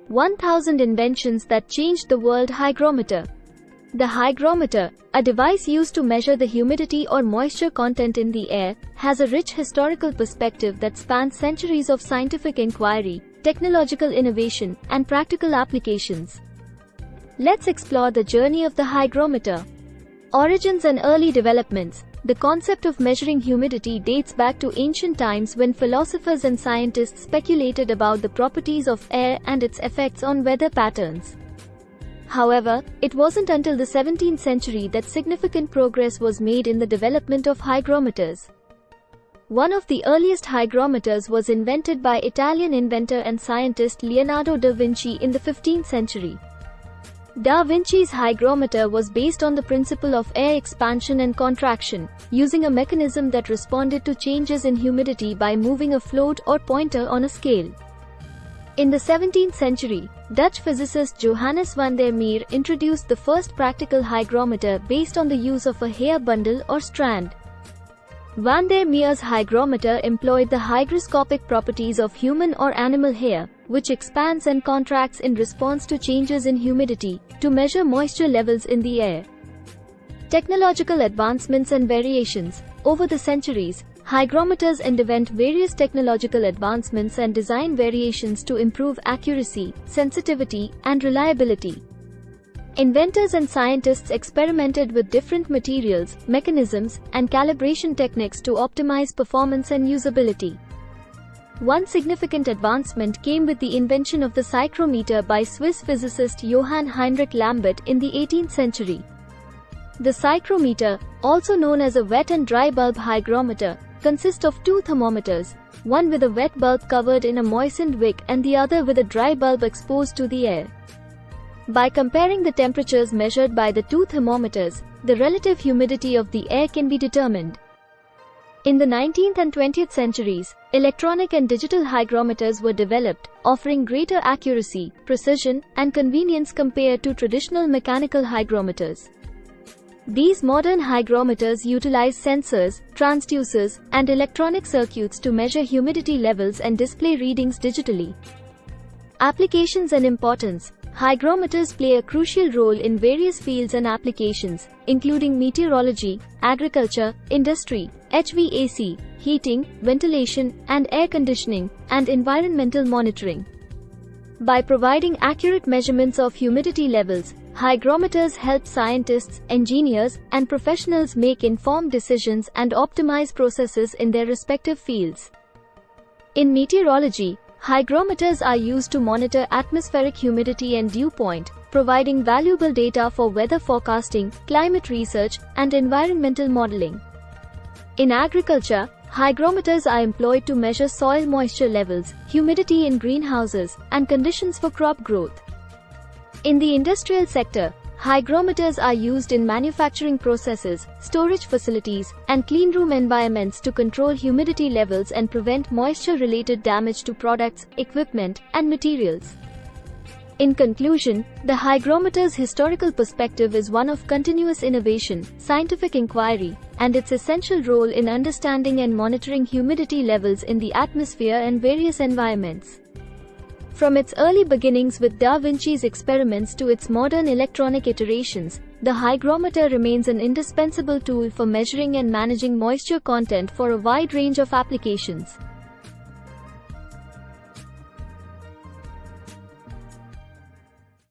1000 inventions that changed the world. Hygrometer. The hygrometer, a device used to measure the humidity or moisture content in the air, has a rich historical perspective that spans centuries of scientific inquiry, technological innovation, and practical applications. Let's explore the journey of the hygrometer. Origins and early developments. The concept of measuring humidity dates back to ancient times when philosophers and scientists speculated about the properties of air and its effects on weather patterns. However, it wasn't until the 17th century that significant progress was made in the development of hygrometers. One of the earliest hygrometers was invented by Italian inventor and scientist Leonardo da Vinci in the 15th century. Da Vinci's hygrometer was based on the principle of air expansion and contraction, using a mechanism that responded to changes in humidity by moving a float or pointer on a scale. In the 17th century, Dutch physicist Johannes van der Meer introduced the first practical hygrometer based on the use of a hair bundle or strand. Van der Meer's hygrometer employed the hygroscopic properties of human or animal hair, which expands and contracts in response to changes in humidity, to measure moisture levels in the air. Technological advancements and variations. Over the centuries, hygrometers underwent various technological advancements and design variations to improve accuracy, sensitivity, and reliability. Inventors and scientists experimented with different materials, mechanisms, and calibration techniques to optimize performance and usability. One significant advancement came with the invention of the psychrometer by Swiss physicist Johann Heinrich Lambert in the 18th century. The psychrometer, also known as a wet and dry bulb hygrometer, consists of two thermometers, one with a wet bulb covered in a moistened wick and the other with a dry bulb exposed to the air. By comparing the temperatures measured by the two thermometers, the relative humidity of the air can be determined. In the 19th and 20th centuries, electronic and digital hygrometers were developed, offering greater accuracy, precision, and convenience compared to traditional mechanical hygrometers. These modern hygrometers utilize sensors, transducers, and electronic circuits to measure humidity levels and display readings digitally. Applications and importance. Hygrometers play a crucial role in various fields and applications, including meteorology, agriculture, industry, HVAC, heating, ventilation, and air conditioning, and environmental monitoring. By providing accurate measurements of humidity levels, hygrometers help scientists, engineers, and professionals make informed decisions and optimize processes in their respective fields. In meteorology, hygrometers are used to monitor atmospheric humidity and dew point, providing valuable data for weather forecasting, climate research, and environmental modeling. In agriculture, hygrometers are employed to measure soil moisture levels, humidity in greenhouses, and conditions for crop growth. In the industrial sector, hygrometers are used in manufacturing processes, storage facilities, and cleanroom environments to control humidity levels and prevent moisture-related damage to products, equipment, and materials. In conclusion, the hygrometer's historical perspective is one of continuous innovation, scientific inquiry, and its essential role in understanding and monitoring humidity levels in the atmosphere and various environments. From its early beginnings with Da Vinci's experiments to its modern electronic iterations, the hygrometer remains an indispensable tool for measuring and managing moisture content for a wide range of applications.